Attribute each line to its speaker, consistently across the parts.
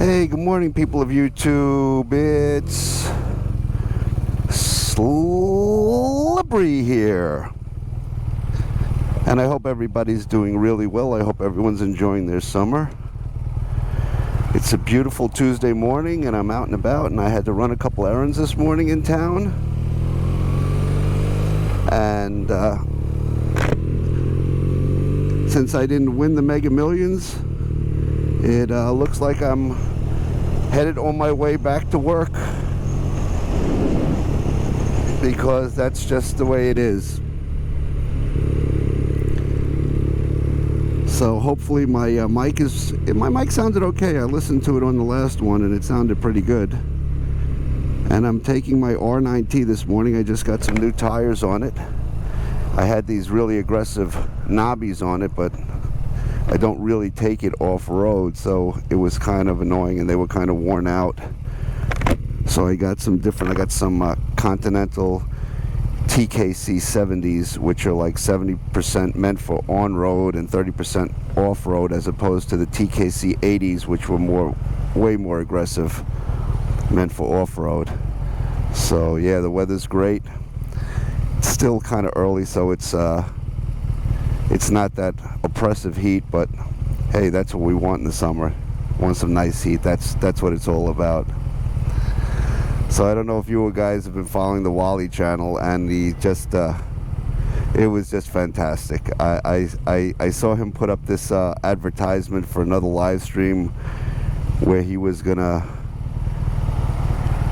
Speaker 1: Hey, good morning, people of YouTube. It's Slippery here. And I hope everybody's doing really well. I hope everyone's enjoying their summer. It's a beautiful Tuesday morning, and I'm out and about, and I had to run a couple errands this morning in town. And since I didn't win the Mega Millions, it looks like I'm headed on my way back to work, because that's just the way it is. So hopefully my mic sounded okay. I listened to it on the last one and it sounded pretty good. And I'm taking my R9T this morning. I just got some new tires on it. I had these really aggressive knobbies on it, but I don't really take it off-road, so it was kind of annoying, and they were kind of worn out. So I got some Continental TKC 70s, which are like 70% meant for on-road and 30% off-road, as opposed to the TKC 80s, which were way more aggressive, meant for off-road. So yeah, the weather's great. It's still kind of early, so it's not that oppressive heat, but hey, that's what we want in the summer. Want some nice heat. That's what it's all about. So I don't know if you guys have been following the Wally channel, and it was just fantastic. I saw him put up this advertisement for another live stream where he was gonna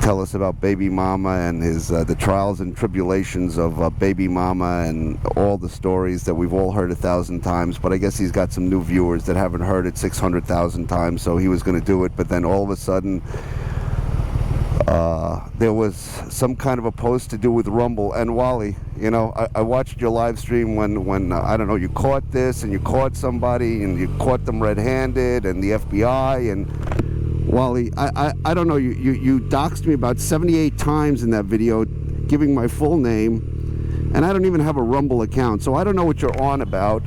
Speaker 1: tell us about baby mama and his the trials and tribulations of baby mama, and all the stories that we've all heard 1,000 times. But I guess he's got some new viewers that haven't heard it 600,000 times, so he was going to do it. But then all of a sudden there was some kind of a post to do with Rumble. And Wally, you know, I watched your live stream when I don't know, you caught this and you caught somebody and you caught them red-handed, and the FBI. And Wally, I don't know, you doxed me about 78 times in that video, giving my full name, and I don't even have a Rumble account, so I don't know what you're on about.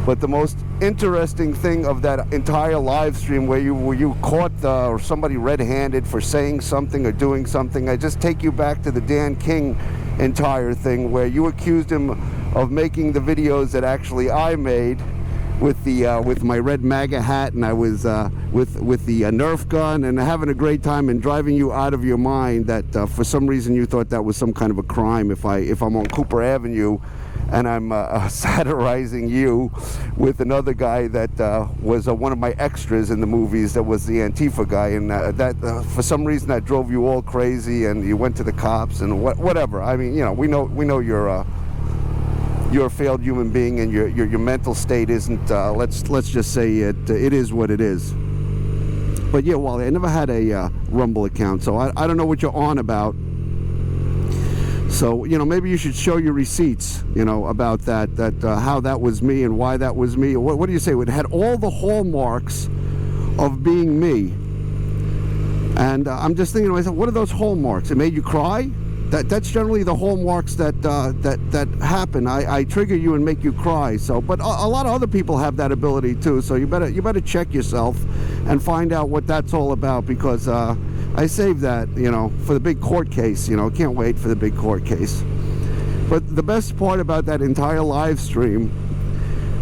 Speaker 1: But the most interesting thing of that entire live stream where you caught or somebody red-handed for saying something or doing something, I just take you back to the Dan King entire thing, where you accused him of making the videos that actually I made with my red MAGA hat, and I was with the Nerf gun, and having a great time, and driving you out of your mind that for some reason you thought that was some kind of a crime if I'm on Cooper Avenue and I'm satirizing you with another guy that was one of my extras in the movies, that was the Antifa guy, and that for some reason that drove you all crazy, and you went to the cops and whatever. I mean, you know, we know you're a failed human being, and your mental state isn't, let's just say it is what it is. But yeah, Wally, I never had a Rumble account, so I don't know what you're on about. So, you know, maybe you should show your receipts, you know, about that how that was me and why that was me. What do you say? It had all the hallmarks of being me. And I'm just thinking to myself, what are those hallmarks? It made you cry? That's generally the hallmarks that happen. I trigger you and make you cry. So, but a lot of other people have that ability too. So you better check yourself and find out what that's all about, because I saved that, you know, for the big court case. You know, can't wait for the big court case. But the best part about that entire live stream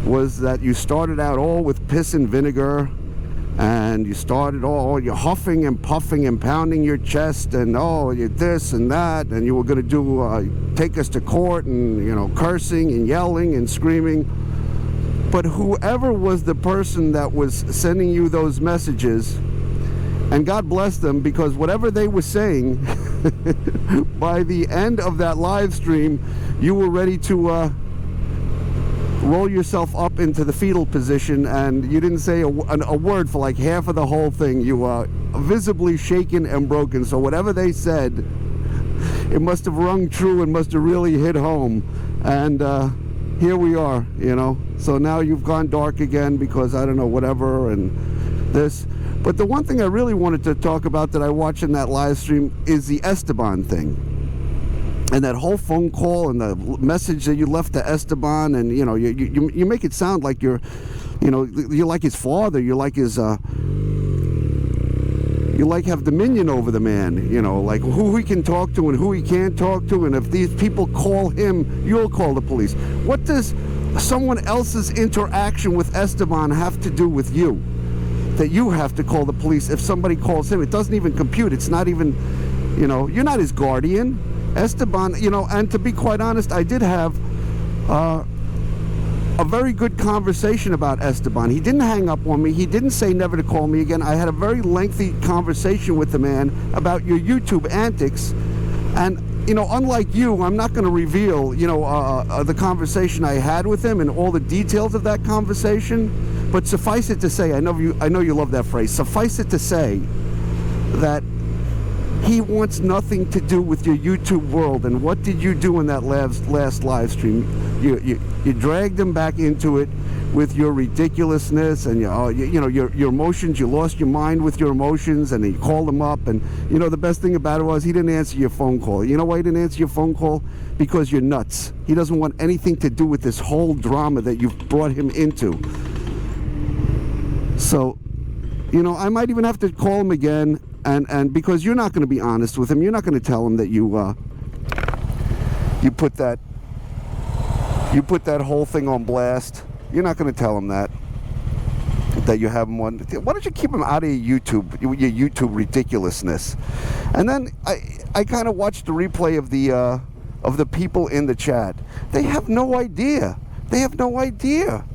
Speaker 1: was that you started out all with piss and vinegar. And you started you're huffing and puffing and pounding your chest, and you're this and that, and you were going to do take us to court, and, you know, cursing and yelling and screaming. But whoever was the person that was sending you those messages, and God bless them, because whatever they were saying, by the end of that live stream, you were ready to roll yourself up into the fetal position, and you didn't say a word for like half of the whole thing. You were visibly shaken and broken. So whatever they said, it must have rung true and must have really hit home. And here we are, you know. So now you've gone dark again because I don't know, whatever, and this. But the one thing I really wanted to talk about that I watched in that live stream is the Esteban thing. And that whole phone call and the message that you left to Esteban, and, you know, you make it sound like you're like his father, you're like his you like have dominion over the man, you know, like who he can talk to and who he can't talk to, and if these people call him, you'll call the police. What does someone else's interaction with Esteban have to do with you? That you have to call the police if somebody calls him. It doesn't even compute. It's not even, you know, you're not his guardian. Esteban, you know, and to be quite honest, I did have a very good conversation about Esteban. He didn't hang up on me. He didn't say never to call me again. I had a very lengthy conversation with the man about your YouTube antics. And, you know, unlike you, I'm not going to reveal, you know, the conversation I had with him and all the details of that conversation. But suffice it to say, I know you love that phrase. Suffice it to say that he wants nothing to do with your YouTube world. And what did you do in that last live stream? You dragged him back into it with your ridiculousness and you know your emotions. You lost your mind with your emotions, and you called him up. And you know the best thing about it was he didn't answer your phone call. You know why he didn't answer your phone call? Because you're nuts. He doesn't want anything to do with this whole drama that you've brought him into. So, you know, I might even have to call him again. And because you're not going to be honest with him, you're not going to tell him that you put that whole thing on blast. You're not going to tell him that you have him on. Why don't you keep him out of your YouTube ridiculousness? And then I kind of watched the replay of the people in the chat. They have no idea. They have no idea.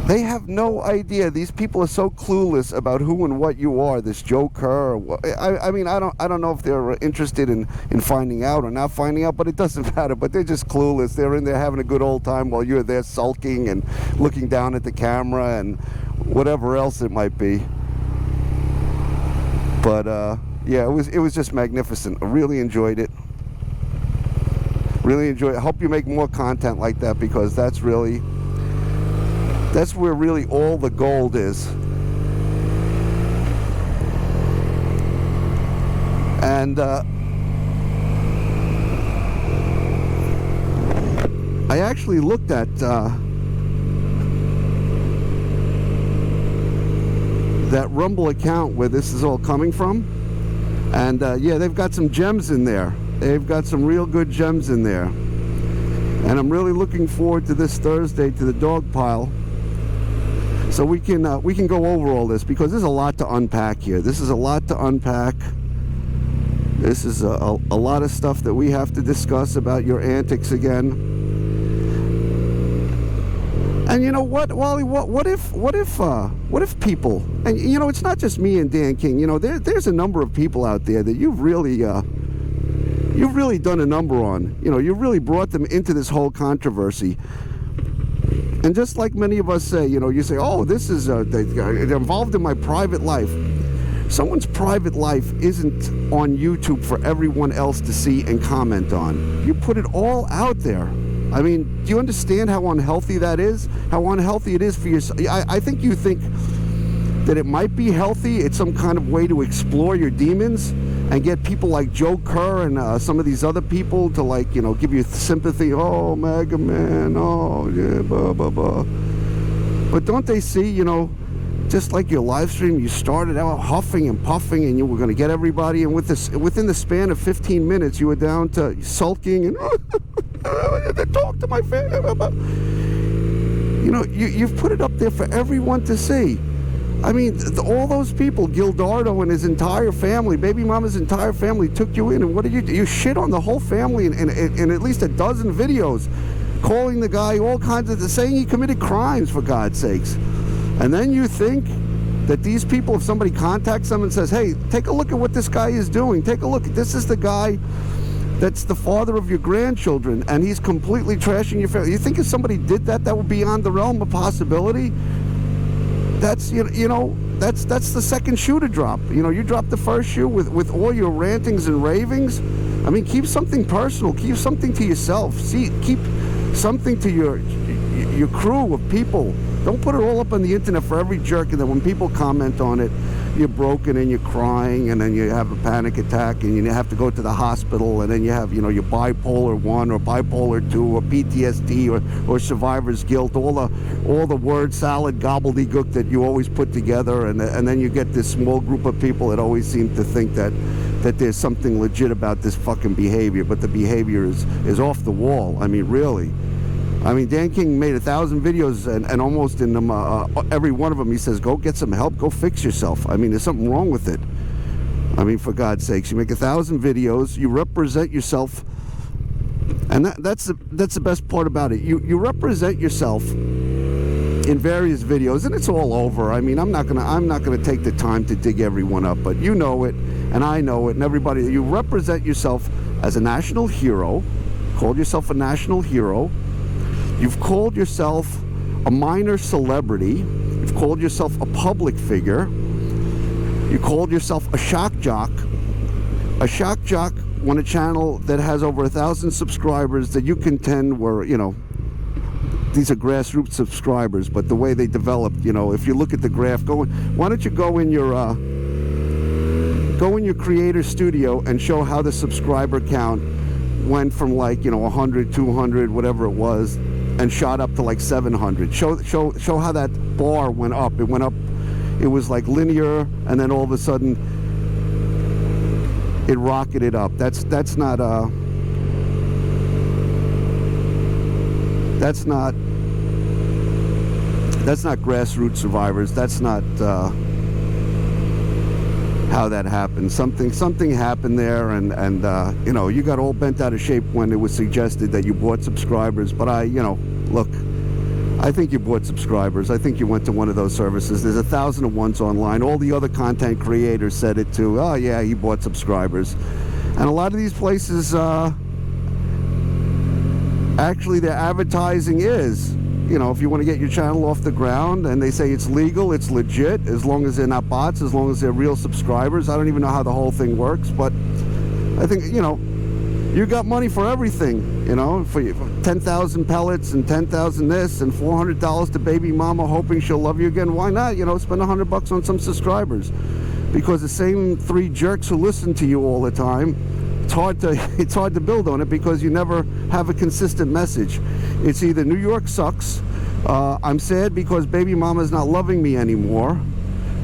Speaker 1: They have no idea. These people are so clueless about who and what you are. This Joe Kerr. I mean, I don't know if they're interested in finding out or not finding out, but it doesn't matter. But they're just clueless. They're in there having a good old time while you're there sulking and looking down at the camera and whatever else it might be. But yeah, it was just magnificent. I really enjoyed it. Really enjoyed it. I hope you make more content like that, because that's where really all the gold is. And I actually looked at that Rumble account where this is all coming from. And yeah, they've got some gems in there. They've got some real good gems in there. And I'm really looking forward to this Thursday, to the dog pile. So we can go over all this, because there's a lot to unpack here. This is a lot to unpack. This is a lot of stuff that we have to discuss about your antics again. And you know what, Wally? What if people? And you know, it's not just me and Dan King. You know, there's a number of people out there that you've really done a number on. You know, you've really brought them into this whole controversy. And just like many of us say, you know, you say, oh, this is involved in my private life. Someone's private life isn't on YouTube for everyone else to see and comment on. You put it all out there. I mean, do you understand how unhealthy that is? How unhealthy it is for yourself? I think you think that it might be healthy. It's some kind of way to explore your demons and get people like Joe Kerr and some of these other people to, like, you know, give you sympathy. Oh, Maga Man, oh, yeah, blah, blah, blah. But don't they see, you know, just like your live stream, you started out huffing and puffing and you were going to get everybody, and within the span of 15 minutes, you were down to sulking and talk to my family. You know, you've put it up there for everyone to see. I mean, all those people, Gildardo and his entire family, baby mama's entire family, took you in, and what did you do? You shit on the whole family in at least a dozen videos, calling the guy all kinds of, saying he committed crimes, for God's sakes. And then you think that these people, if somebody contacts them and says, hey, take a look at what this guy is doing, take a look, this is the guy that's the father of your grandchildren, and he's completely trashing your family. You think if somebody did that, that would be beyond the realm of possibility? That's, you know, that's the second shoe to drop. You know, you drop the first shoe with all your rantings and ravings. I mean, keep something personal. Keep something to yourself. Keep something to your crew of people. Don't put it all up on the internet for every jerk, and then when people comment on it, you're broken and you're crying, and then you have a panic attack and you have to go to the hospital, and then you have, your bipolar 1 or bipolar 2 or PTSD or survivor's guilt, all the word salad gobbledygook that you always put together, and then you get this small group of people that always seem to think that there's something legit about this fucking behavior, but the behavior is off the wall. I mean, really. I mean, Dan King made 1,000 videos, and almost in them, every one of them, he says, go get some help, go fix yourself. I mean, there's something wrong with it. I mean, for God's sakes, you make 1,000 videos, you represent yourself, and that's the best part about it. You represent yourself in various videos, and it's all over. I mean, I'm not gonna take the time to dig everyone up, but you know it, and I know it, and everybody. You represent yourself as a national hero. Called yourself a national hero. You've called yourself a minor celebrity. You've called yourself a public figure. You called yourself a shock jock. A shock jock on a channel that has over 1,000 subscribers that you contend were, these are grassroots subscribers, but the way they developed, if you look at the graph, why don't you go in your creator studio and show how the subscriber count went from 100, 200, whatever it was, and shot up to 700. Show how that bar went up. It went up. It was linear, and then all of a sudden it rocketed up. That's not grassroots survivors. That's not how that happened. Something happened there, and you got all bent out of shape when it was suggested that you bought subscribers. But look, I think you bought subscribers. I think you went to one of those services. There's 1,001s online. All the other content creators said it too. Oh yeah, he bought subscribers. And a lot of these places, actually their advertising is, if you want to get your channel off the ground, and they say it's legal, it's legit, as long as they're not bots, as long as they're real subscribers. I don't even know how the whole thing works, but I think, you got money for everything, for 10,000 pellets and 10,000 this and $400 to baby mama hoping she'll love you again. Why not, spend $100 on some subscribers? Because the same 3 jerks who listen to you all the time, it's hard to build on it, because you never have a consistent message. It's either New York sucks, I'm sad because baby mama's not loving me anymore,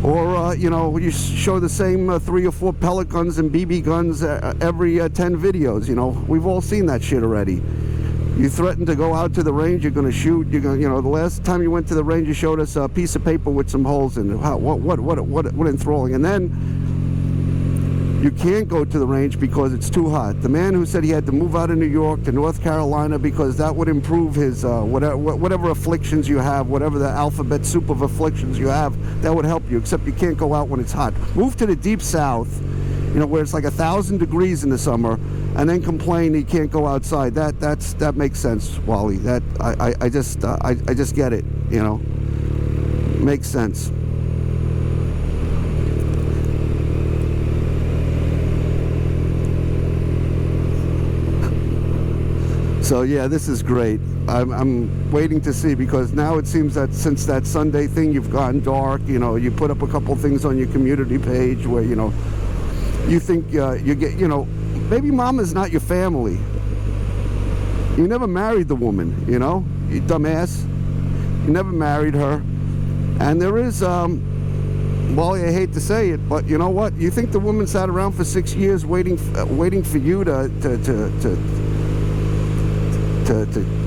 Speaker 1: or you show the same 3 or 4 pellet guns and BB guns every 10 videos. We've all seen that shit already. You threaten to go out to the range, you're going to shoot. You're going, the last time you went to the range, you showed us a piece of paper with some holes in it. What enthralling. And then you can't go to the range because it's too hot. The man who said he had to move out of New York to North Carolina because that would improve his whatever afflictions you have, whatever the alphabet soup of afflictions you have, that would help you, except you can't go out when it's hot. Move to the deep south, where it's 1,000 degrees in the summer, and then complain he can't go outside. That makes sense, Wally. That I just get it, makes sense. So yeah, this is great. I'm waiting to see, because now it seems that since that Sunday thing, you've gone dark. You put up a couple things on your community page where you think you get, baby mama's not your family. You never married the woman, you dumbass. You never married her. And there is, Wally, I hate to say it, but you know what? You think the woman sat around for 6 years waiting for you to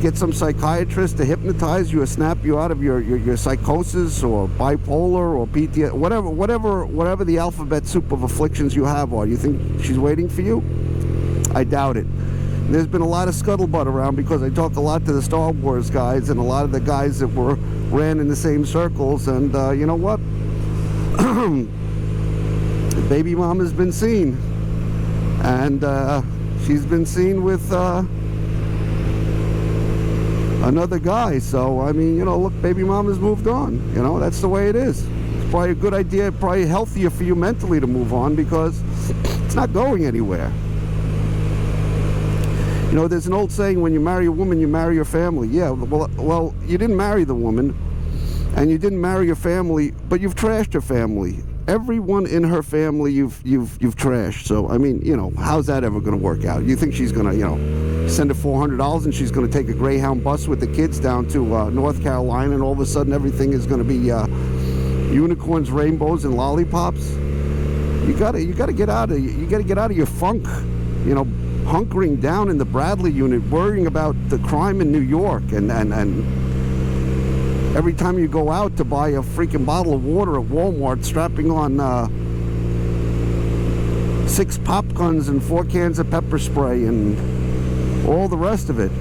Speaker 1: get some psychiatrist to hypnotize you or snap you out of your psychosis or bipolar or PTSD, whatever the alphabet soup of afflictions you have are? You think she's waiting for you? I doubt it. There's been a lot of scuttlebutt around, because I talk a lot to the Star Wars guys and a lot of the guys that ran in the same circles, and you know what? Baby mama's been seen, and she's been seen with another guy. So I mean, look, baby mama's moved on. That's the way it is. It's probably a good idea, probably healthier for you mentally to move on, because it's not going anywhere. There's an old saying, when you marry a woman, you marry your family. Yeah, well, you didn't marry the woman, and you didn't marry your family, but you've trashed her family. everyone in her family you've trashed. So I mean, you know, how's that ever going to work out? You think she's going to, you know, send her $400 and she's going to take a Greyhound bus with the kids down to North Carolina, and all of a sudden everything is going to be unicorns, rainbows, and lollipops? You gotta get out of your funk, you know, hunkering down in the Bradley unit, worrying about the crime in New York, and every time you go out to buy a freaking bottle of water at Walmart, strapping on 6 pop guns and 4 cans of pepper spray and all the rest of it.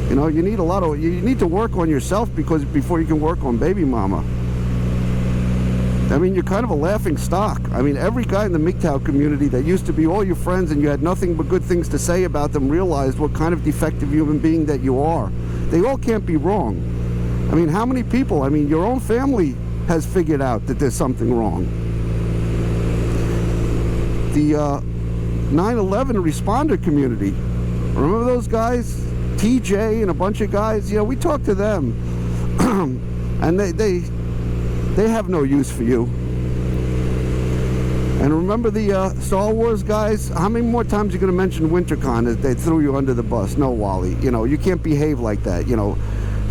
Speaker 1: You know, you need to work on yourself before you can work on baby mama. I mean, you're kind of a laughing stock. I mean, every guy in the MGTOW community that used to be all your friends and you had nothing but good things to say about them realized what kind of defective human being that you are. They all can't be wrong. I mean, how many people? I mean, your own family has figured out that there's something wrong. The 9/11 responder community, remember those guys? TJ and a bunch of guys, you know, we talked to them. And they have no use for you. And remember the Star Wars guys? How many more times are you going to mention WinterCon as they threw you under the bus? No, Wally. You know, you can't behave like that. You know,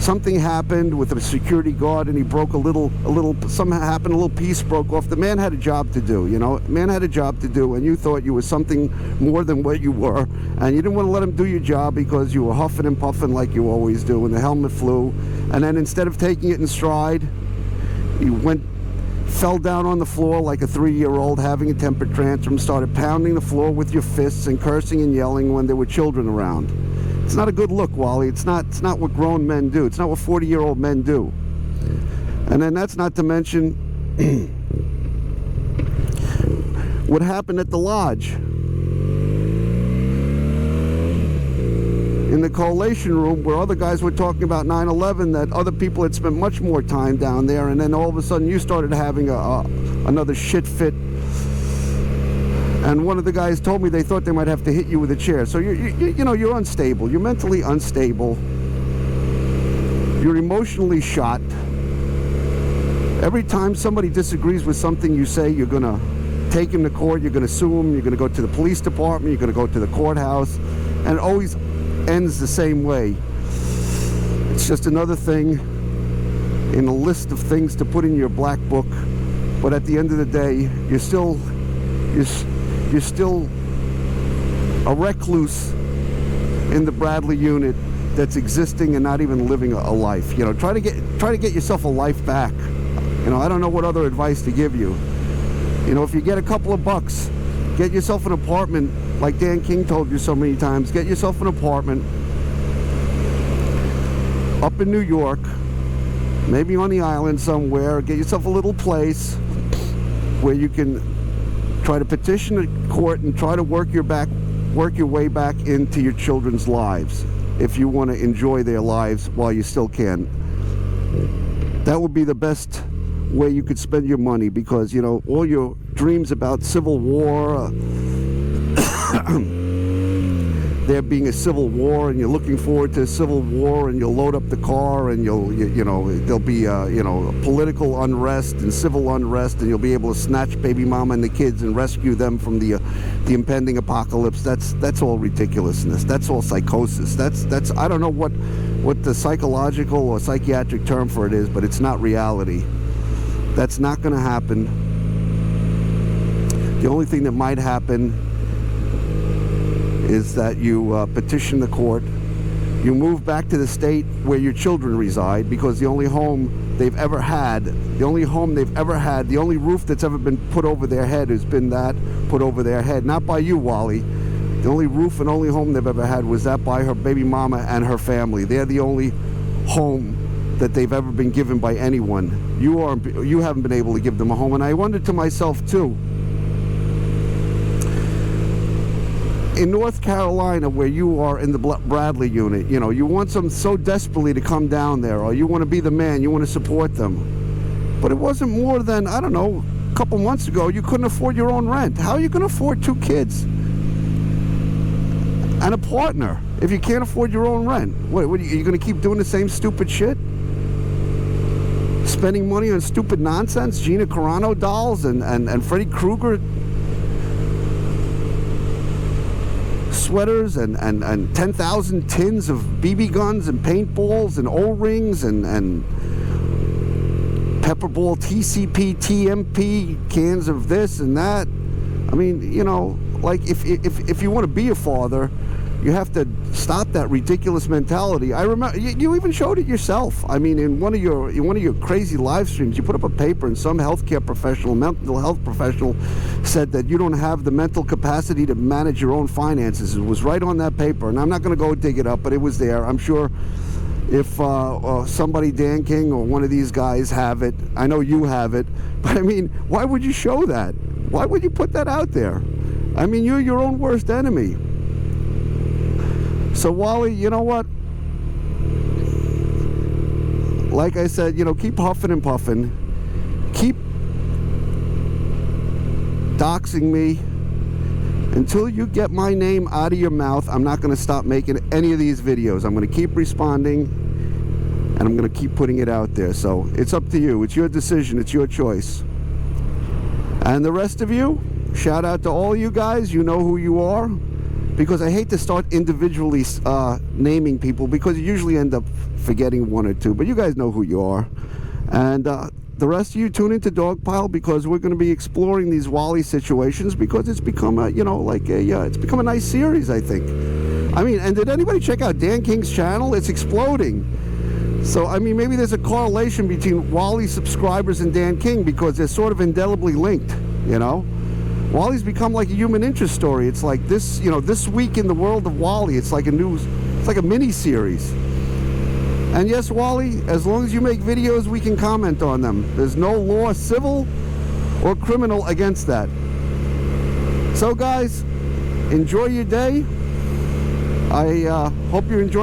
Speaker 1: something happened with a security guard and he broke something happened, a little piece broke off. The man had a job to do, you know. Man had a job to do, and you thought you were something more than what you were. And you didn't want to let him do your job because you were huffing and puffing like you always do, and the helmet flew. And then instead of taking it in stride, you fell down on the floor like a 3-year-old having a temper tantrum, started pounding the floor with your fists and cursing and yelling when there were children around. It's not a good look, Wally. It's not what grown men do. It's not what 40-year-old men do. And then that's not to mention what happened at the lodge. In the collation room where other guys were talking about 9/11, that other people had spent much more time down there, and then all of a sudden you started having another shit fit. And one of the guys told me they thought they might have to hit you with a chair. So you know, you're unstable. You're mentally unstable. You're emotionally shot. Every time somebody disagrees with something you say, you're gonna take him to court. You're gonna sue him. You're gonna go to the police department. You're gonna go to the courthouse, and it always ends the same way. It's just another thing in a list of things to put in your black book. But at the end of the day, you're still a recluse in the Bradley unit that's existing and not even living a life. You know, try to get yourself a life back. You know, I don't know what other advice to give you. You know, if you get a couple of bucks, get yourself an apartment, like Dan King told you so many times. Get yourself an apartment up in New York, maybe on the island somewhere. Get yourself a little place where you can try to petition the court and try to work your way back into your children's lives, if you want to enjoy their lives while you still can. That would be the best way you could spend your money, because, you know, all your dreams about civil war, there being a civil war, and you're looking forward to a civil war, and you'll load up the car, and you know, there'll be you know, political unrest and civil unrest, and you'll be able to snatch baby mama and the kids and rescue them from the impending apocalypse. That's all ridiculousness. That's all psychosis. That's I don't know what the psychological or psychiatric term for it is, but it's not reality. That's not going to happen. The only thing that might happen is that you petition the court, you move back to the state where your children reside, because the only home they've ever had, the only roof that's ever been put over their head has been that put over their head. Not by you, Wally. The only roof and only home they've ever had was that by her baby mama and her family. They're the only home that they've ever been given by anyone. You haven't been able to give them a home. And I wondered to myself too, in North Carolina, where you are in the Bradley unit, you know, you want them so desperately to come down there, or you want to be the man, you want to support them. But it wasn't more than, I don't know, a couple months ago, you couldn't afford your own rent. How are you going to afford 2 kids and a partner if you can't afford your own rent? What are you going to keep doing the same stupid shit? spending money on stupid nonsense, Gina Carano dolls and Freddy Krueger sweaters and 10,000 tins of BB guns and paintballs and O-rings and pepperball TCP, TMP cans of this and that. I mean, you know, like if you want to be a father, you have to stop that ridiculous mentality. I remember you even showed it yourself. I mean, in one of your crazy live streams, you put up a paper, and some healthcare professional, mental health professional, said that you don't have the mental capacity to manage your own finances. It was right on that paper, and I'm not going to go dig it up, but it was there. I'm sure if somebody, Dan King or one of these guys, have it, I know you have it. But I mean, why would you show that? Why would you put that out there? I mean, you're your own worst enemy. So Wally, you know what? Like I said, you know, keep huffing and puffing. Keep doxing me. Until you get my name out of your mouth, I'm not going to stop making any of these videos. I'm going to keep responding, and I'm going to keep putting it out there. So it's up to you. It's your decision. It's your choice. And the rest of you, shout out to all you guys. You know who you are. Because I hate to start individually naming people, because you usually end up forgetting one or two. But you guys know who you are. And the rest of you, tune into Dogpile, because we're going to be exploring these Wally situations, because it's become a, you know, like a, it's become a nice series, I think. I mean, and did anybody check out Dan King's channel? It's exploding. So, I mean, maybe there's a correlation between Wally subscribers and Dan King, because they're sort of indelibly linked, you know? Wally's become like a human interest story. It's like this, you know, this week in the world of Wally. It's like a mini series. And yes, Wally, as long as you make videos, we can comment on them. There's no law, civil or criminal, against that. So guys, enjoy your day. I hope you enjoy